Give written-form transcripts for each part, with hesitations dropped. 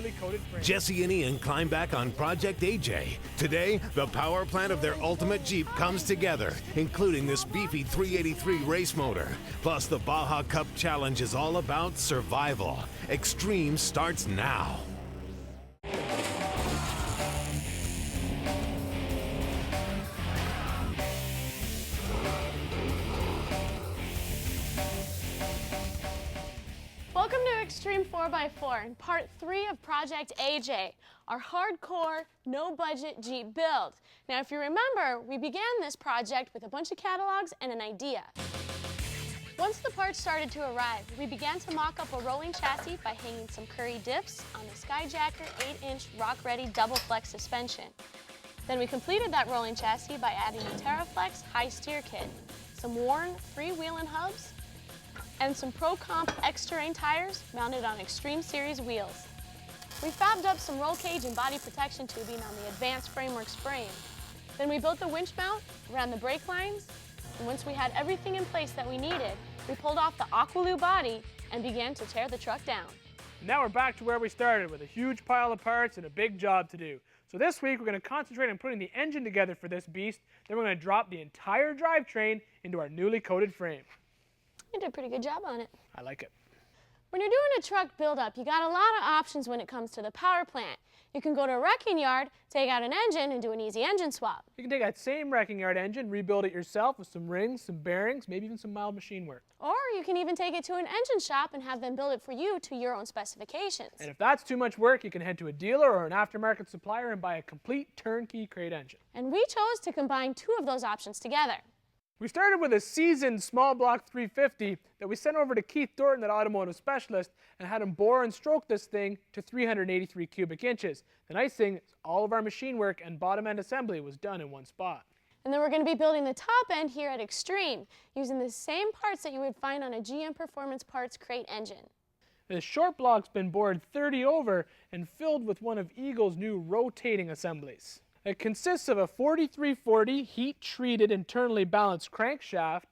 newly coated frame. Jessi and Ian climb back on Project AJ. Today, the power plant of their ultimate Jeep comes together, including this beefy 383 race motor. Plus, the Baja Cup Challenge is all about survival. Xtreme starts now. Welcome to Xtreme 4x4 and part 3 of Project AJ, our hardcore, no-budget Jeep build. Now, if you remember, we began this project with a bunch of catalogs and an idea. Once the parts started to arrive, we began to mock up a rolling chassis by hanging some Curry dips on the Skyjacker 8-inch rock-ready double flex suspension. Then we completed that rolling chassis by adding a TerraFlex high steer kit, some worn freewheeling hubs, and some Pro Comp X-Terrain tires mounted on Xtreme Series wheels. We fabbed up some roll cage and body protection tubing on the Advanced Frameworks frame. Then we built the winch mount, ran the brake lines, and once we had everything in place that we needed, we pulled off the Aqualoo body and began to tear the truck down. Now we're back to where we started with a huge pile of parts and a big job to do. So this week we're going to concentrate on putting the engine together for this beast, then we're going to drop the entire drivetrain into our newly coated frame. You did a pretty good job on it. I like it. When you're doing a truck build-up, you got a lot of options when it comes to the power plant. You can go to a wrecking yard, take out an engine, and do an easy engine swap. You can take that same wrecking yard engine, rebuild it yourself with some rings, some bearings, maybe even some mild machine work. Or you can even take it to an engine shop and have them build it for you to your own specifications. And if that's too much work, you can head to a dealer or an aftermarket supplier and buy a complete turnkey crate engine. And we chose to combine two of those options together. We started with a seasoned small block 350 that we sent over to Keith Thornton, that automotive specialist, and had him bore and stroke this thing to 383 cubic inches. The nice thing is all of our machine work and bottom end assembly was done in one spot. And then we're going to be building the top end here at Xtreme, using the same parts that you would find on a GM Performance Parts crate engine. This short block's been bored 30 over and filled with one of Eagle's new rotating assemblies. It consists of a 4340 heat-treated internally balanced crankshaft,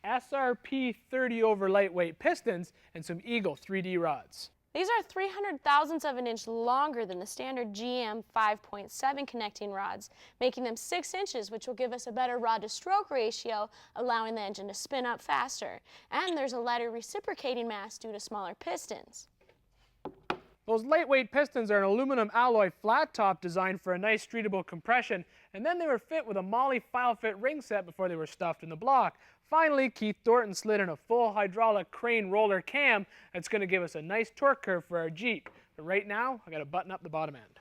SRP 30 over lightweight pistons, and some Eagle 3D rods. These are 300 thousandths of an inch longer than the standard GM 5.7 connecting rods, making them 6 inches, which will give us a better rod-to-stroke ratio, allowing the engine to spin up faster. And there's a lighter reciprocating mass due to smaller pistons. Those lightweight pistons are an aluminum alloy flat top designed for a nice streetable compression, and then they were fit with a Molle file fit ring set before they were stuffed in the block. Finally, Keith Thornton slid in a full hydraulic crane roller cam that's going to give us a nice torque curve for our Jeep. But right now, I got to button up the bottom end.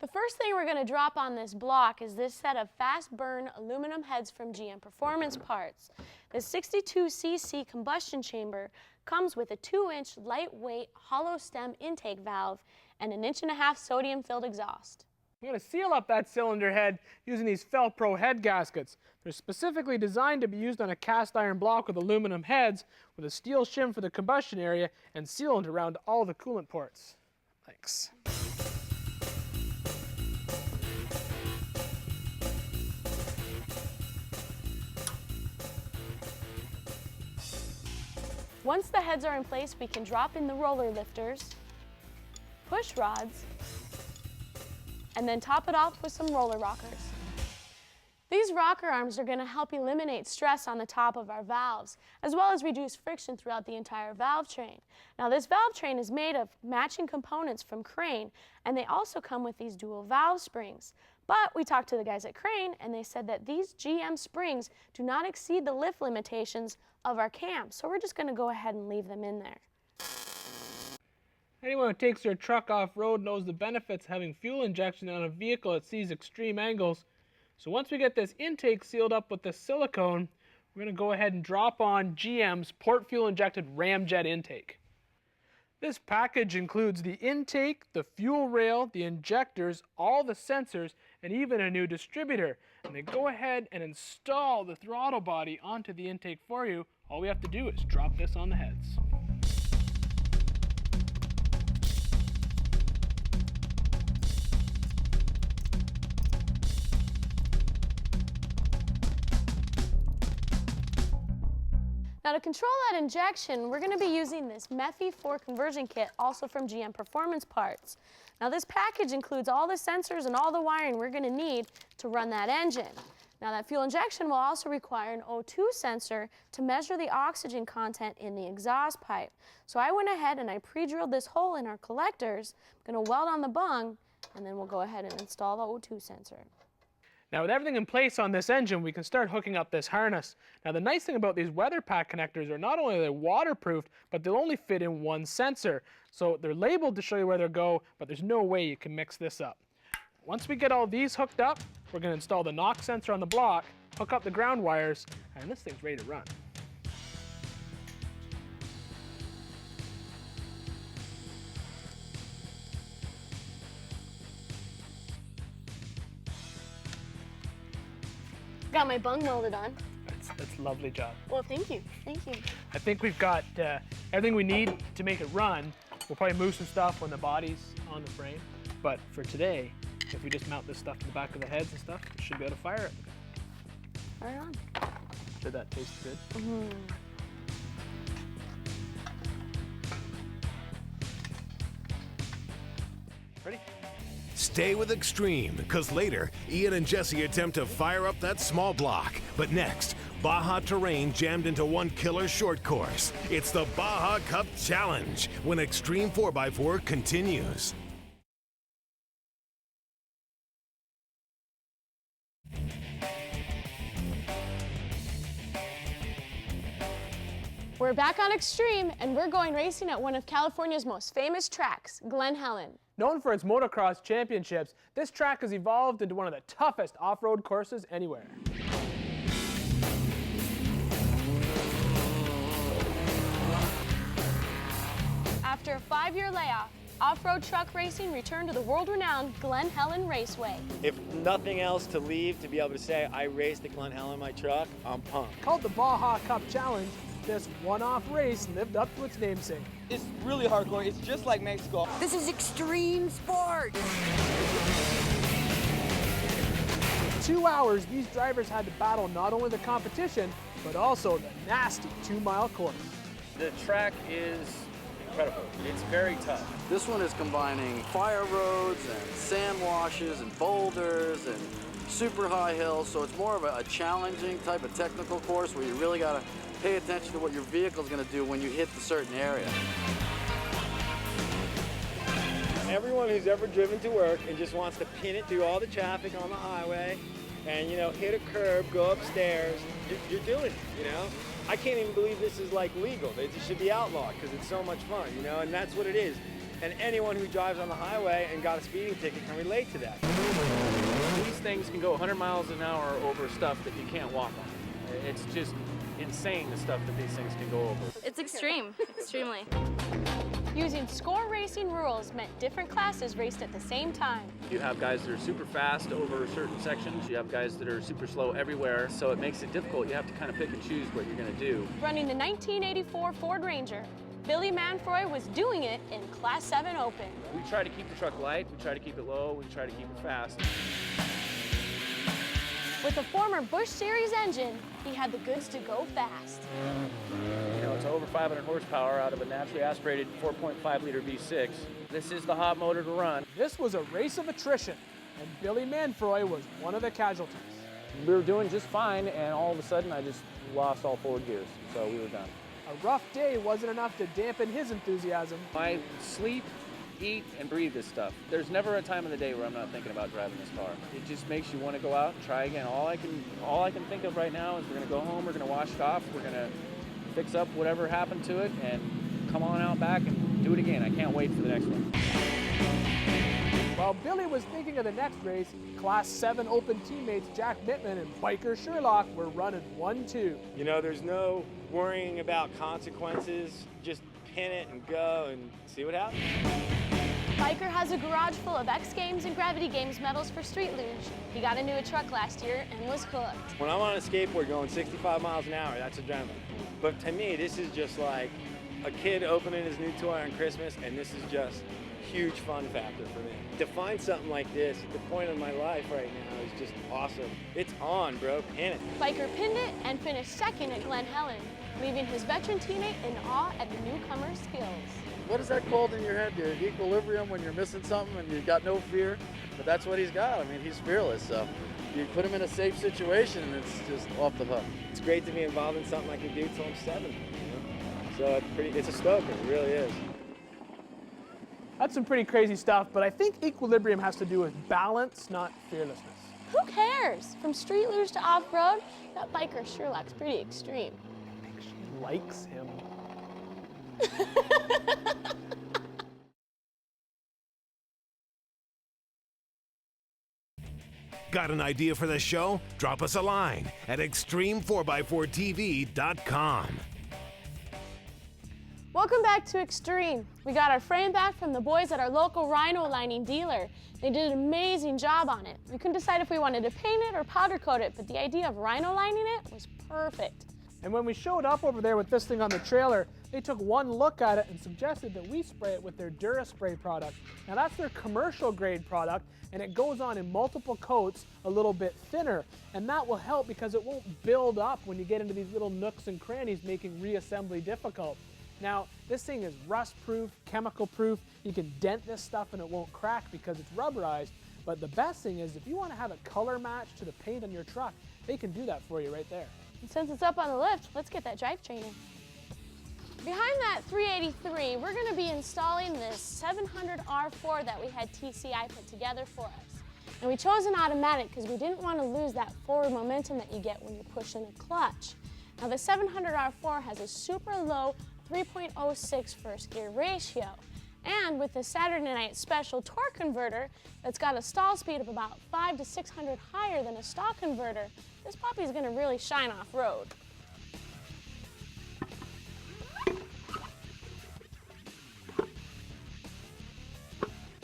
The first thing we're going to drop on this block is this set of fast burn aluminum heads from GM Performance Parts. The 62cc combustion chamber comes with a 2-inch lightweight hollow stem intake valve and an 1.5 inch sodium filled exhaust. We're going to seal up that cylinder head using these Felpro head gaskets. They're specifically designed to be used on a cast iron block with aluminum heads with a steel shim for the combustion area and sealant around all the coolant ports. Thanks. Once the heads are in place, we can drop in the roller lifters, push rods, and then top it off with some roller rockers. These rocker arms are going to help eliminate stress on the top of our valves, as well as reduce friction throughout the entire valve train. Now, this valve train is made of matching components from Crane, and they also come with these dual valve springs. But we talked to the guys at Crane, and they said that these GM springs do not exceed the lift limitations of our cam, so we're just going to go ahead and leave them in there. Anyone who takes their truck off-road knows the benefits of having fuel injection on a vehicle that sees extreme angles. So once we get this intake sealed up with the silicone, we're going to go ahead and drop on GM's port fuel injected ramjet intake. This package includes the intake, the fuel rail, the injectors, all the sensors, and even a new distributor. And they go ahead and install the throttle body onto the intake for you. All we have to do is drop this on the heads. Now to control that injection, we're going to be using this MEFI4 conversion kit, also from GM Performance Parts. Now this package includes all the sensors and all the wiring we're going to need to run that engine. Now that fuel injection will also require an O2 sensor to measure the oxygen content in the exhaust pipe. So I went ahead and I pre-drilled this hole in our collectors. I'm going to weld on the bung, and then we'll go ahead and install the O2 sensor. Now with everything in place on this engine, we can start hooking up this harness. Now the nice thing about these weather pack connectors are not only they're waterproofed, but they'll only fit in one sensor. So they're labeled to show you where they go, but there's no way you can mix this up. Once we get all these hooked up, we're going to install the knock sensor on the block, hook up the ground wires, and this thing's ready to run. Got my bung welded on. That's a lovely job. Well, thank you. Thank you. I think we've got everything we need to make it run. We'll probably move some stuff when the body's on the frame. But for today, if we just mount this stuff to the back of the heads and stuff, we should be able to fire it. Fire it on. Sure that tastes good? Ready? Stay with Xtreme, because later, Ian and Jessi attempt to fire up that small block. But next, Baja terrain jammed into one killer short course. It's the Baja Cup Challenge, when Xtreme 4x4 continues. We're back on Xtreme, and we're going racing at one of California's most famous tracks, Glen Helen. Known for its motocross championships, this track has evolved into one of the toughest off-road courses anywhere. After a 5-year layoff, off-road truck racing returned to the world-renowned Glen Helen Raceway. If nothing else to leave, to be able to say I raced at Glen Helen in my truck, I'm pumped. Called the Baja Cup Challenge, this one-off race lived up to its namesake. It's really hardcore. It's just like Mexico. This is extreme sport. 2 hours, these drivers had to battle not only the competition, but also the nasty 2-mile course. The track is incredible. It's very tough. This one is combining fire roads and sand washes and boulders and super high hills, so it's more of a challenging type of technical course where you really got to pay attention to what your vehicle is going to do when you hit the certain area. Everyone who's ever driven to work and just wants to pin it through all the traffic on the highway and, you know, hit a curb, go upstairs, you're doing it, you know? I can't even believe this is, like, legal. It should be outlawed because it's so much fun, you know, and that's what it is. And anyone who drives on the highway and got a speeding ticket can relate to that. These things can go 100 miles an hour over stuff that you can't walk on. It's just insane the stuff that these things can go over. It's extreme, extremely. Using score racing rules meant different classes raced at the same time. You have guys that are super fast over certain sections. You have guys that are super slow everywhere, so it makes it difficult. You have to kind of pick and choose what you're going to do. Running the 1984 Ford Ranger, Billy Manfroy was doing it in Class 7 Open. We try to keep the truck light, we try to keep it low, we try to keep it fast. With a former Busch Series engine, he had the goods to go fast. You know, it's over 500 horsepower out of a naturally aspirated 4.5 liter V6. This is the hot motor to run. This was a race of attrition, and Billy Manfroy was one of the casualties. We were doing just fine, and all of a sudden I just lost all 4 gears, so we were done. A rough day wasn't enough to dampen his enthusiasm. I sleep, eat, and breathe this stuff. There's never a time of the day where I'm not thinking about driving this car. It just makes you want to go out and try again. All I can think of right now is we're going to go home, we're going to wash it off, we're going to fix up whatever happened to it, and come on out back and do it again. I can't wait for the next one. While Billy was thinking of the next race, Class 7 Open teammates Jack Mittman and biker Sherlock were running 1-2. You know, there's no worrying about consequences. Just pin it and go and see what happens. Biker has a garage full of X Games and Gravity Games medals for street luge. He got into a truck last year and was hooked. When I'm on a skateboard going 65 miles an hour, that's adrenaline. But to me, this is just like a kid opening his new toy on Christmas, and this is just huge fun factor for me. To find something like this at the point of my life right now is just awesome. It's on, bro. Pin it. Biker pinned it and finished second at Glen Helen, leaving his veteran teammate in awe at the newcomer's skills. What is that called in your head? Your equilibrium when you're missing something and you got no fear? But that's what he's got. I mean, he's fearless. So you put him in a safe situation and it's just off the hook. It's great to be involved in something I can do till I'm 70. So it's a stoker, it really is. That's some pretty crazy stuff, but I think equilibrium has to do with balance, not fearlessness. Who cares? From street luge to off-road, that biker sure looks pretty extreme. I think she likes him. Got an idea for the show? Drop us a line at Xtreme4x4TV.com. Welcome back to Xtreme. We got our frame back from the boys at our local rhino lining dealer. They did an amazing job on it. We couldn't decide if we wanted to paint it or powder coat it, but the idea of rhino lining it was perfect. And when we showed up over there with this thing on the trailer, they took one look at it and suggested that we spray it with their DuraSpray product. Now that's their commercial grade product, and it goes on in multiple coats a little bit thinner. And that will help because it won't build up when you get into these little nooks and crannies, making reassembly difficult. Now, this thing is rust-proof, chemical-proof. You can dent this stuff and it won't crack because it's rubberized. But the best thing is if you want to have a color match to the paint on your truck, they can do that for you right there. And since it's up on the lift, let's get that drivetrain in. Behind that 383, we're going to be installing this 700R4 that we had TCI put together for us. And we chose an automatic because we didn't want to lose that forward momentum that you get when you push in a clutch. Now the 700R4 has a super low 3.06 first gear ratio. And with the Saturday Night Special torque converter that's got a stall speed of about 500 to 600 higher than a stock converter, this puppy's going to really shine off-road.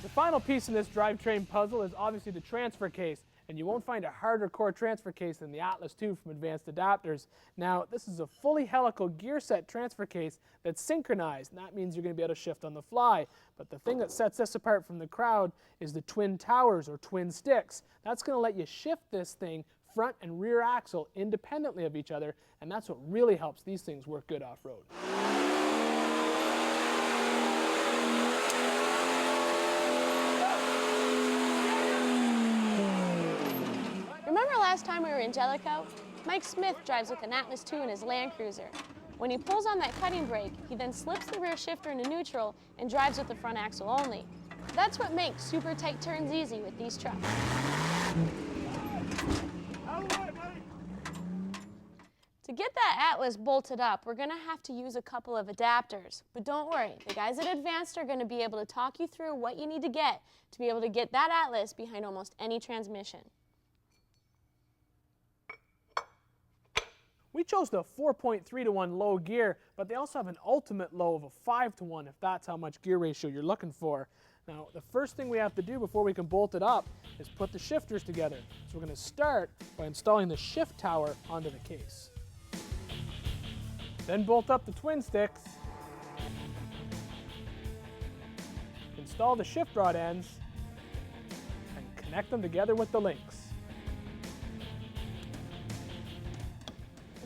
The final piece in this drivetrain puzzle is obviously the transfer case, and you won't find a harder core transfer case than the Atlas II from Advanced Adapters. Now, this is a fully helical gear set transfer case that's synchronized, and that means you're going to be able to shift on the fly. But the thing that sets this apart from the crowd is the twin towers or twin sticks. That's going to let you shift this thing front and rear axle independently of each other, and that's what really helps these things work good off-road. Remember last time we were in Jellicoe? Mike Smith drives with an Atlas II in his Land Cruiser. When he pulls on that cutting brake, he then slips the rear shifter into neutral and drives with the front axle only. That's what makes super tight turns easy with these trucks. To get that Atlas bolted up, we're going to have to use a couple of adapters. But don't worry, the guys at Advanced are going to be able to talk you through what you need to be able to get that Atlas behind almost any transmission. We chose the 4.3-to-1 low gear, but they also have an ultimate low of a 5-to-1 if that's how much gear ratio you're looking for. Now, the first thing we have to do before we can bolt it up is put the shifters together. So we're going to start by installing the shift tower onto the case. Then bolt up the twin sticks. Install the shift rod ends and connect them together with the links.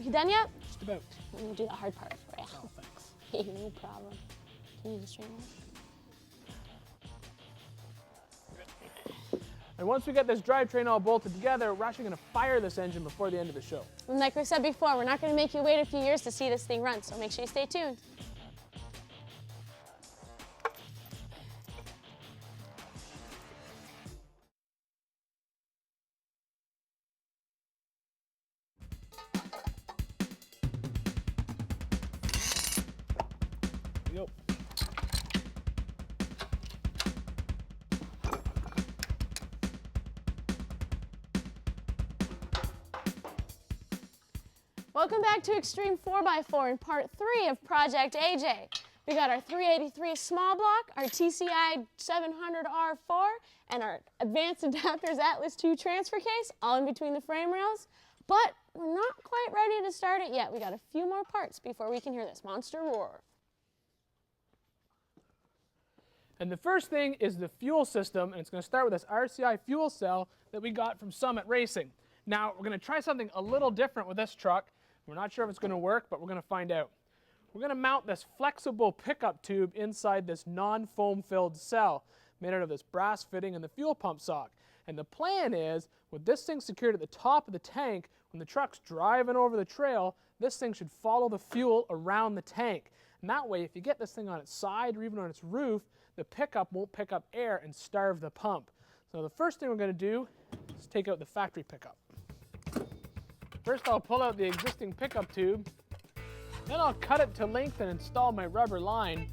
You done yet? Just about. Let me do the hard part for you. Oh, thanks. Hey, no problem. Can you just straighten it? And once we get this drivetrain all bolted together, we're actually going to fire this engine before the end of the show. And like we said before, we're not going to make you wait a few years to see this thing run, so make sure you stay tuned. Here we go. Welcome back to Xtreme 4x4 in part 3 of Project AJ. We got our 383 small block, our TCI 700R4, and our Advanced Adapters Atlas II transfer case, all in between the frame rails. But we're not quite ready to start it yet. We got a few more parts before we can hear this monster roar. And the first thing is the fuel system, and it's going to start with this RCI fuel cell that we got from Summit Racing. Now, we're going to try something a little different with this truck. We're not sure if it's going to work, but we're going to find out. We're going to mount this flexible pickup tube inside this non-foam filled cell made out of this brass fitting and the fuel pump sock. And the plan is, with this thing secured at the top of the tank, when the truck's driving over the trail, this thing should follow the fuel around the tank. And that way, if you get this thing on its side or even on its roof, the pickup won't pick up air and starve the pump. So the first thing we're going to do is take out the factory pickup. First, I'll pull out the existing pickup tube. Then I'll cut it to length and install my rubber line.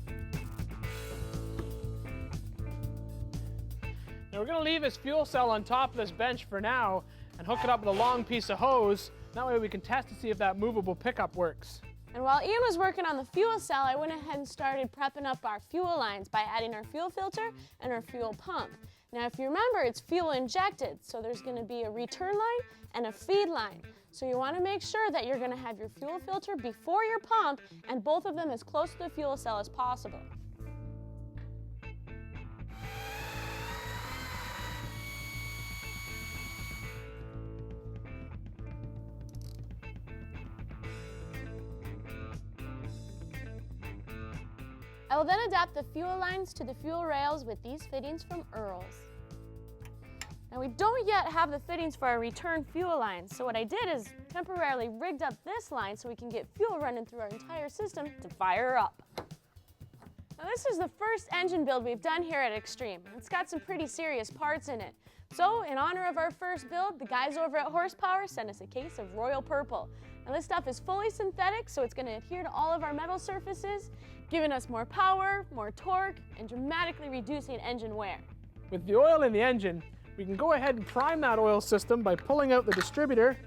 Now we're going to leave this fuel cell on top of this bench for now and hook it up with a long piece of hose. That way we can test to see if that movable pickup works. And while Ian was working on the fuel cell, I went ahead and started prepping up our fuel lines by adding our fuel filter and our fuel pump. Now, if you remember, it's fuel injected, so there's going to be a return line and a feed line. So you want to make sure that you're going to have your fuel filter before your pump and both of them as close to the fuel cell as possible. I will then adapt the fuel lines to the fuel rails with these fittings from Earl's. Now we don't yet have the fittings for our return fuel lines, so what I did is temporarily rigged up this line so we can get fuel running through our entire system to fire up. Now this is the first engine build we've done here at Xtreme. It's got some pretty serious parts in it. So in honor of our first build, the guys over at Horsepower sent us a case of Royal Purple. Now this stuff is fully synthetic, so it's going to adhere to all of our metal surfaces, giving us more power, more torque, and dramatically reducing engine wear. With the oil in the engine, we can go ahead and prime that oil system by pulling out the distributor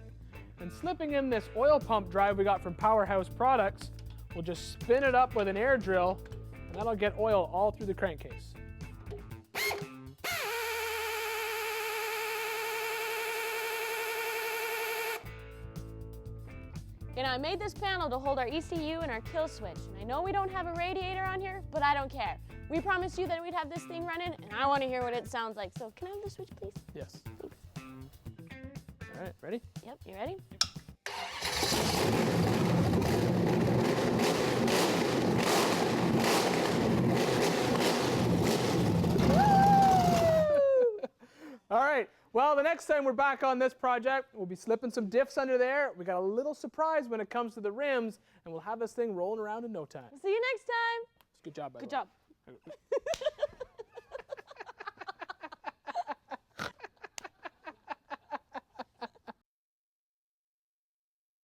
and slipping in this oil pump drive we got from Powerhouse Products. We'll just spin it up with an air drill, and that'll get oil all through the crankcase. You know, I made this panel to hold our ECU and our kill switch. And I know we don't have a radiator on here, but I don't care. We promised you that we'd have this thing running, and I want to hear what it sounds like. So can I have the switch, please? Yes. Thanks. All right, ready? Yep, you ready? All right, well, the next time we're back on this project, we'll be slipping some diffs under there. We got a little surprise when it comes to the rims, and we'll have this thing rolling around in no time. See you next time. Good job, by the way. Good job.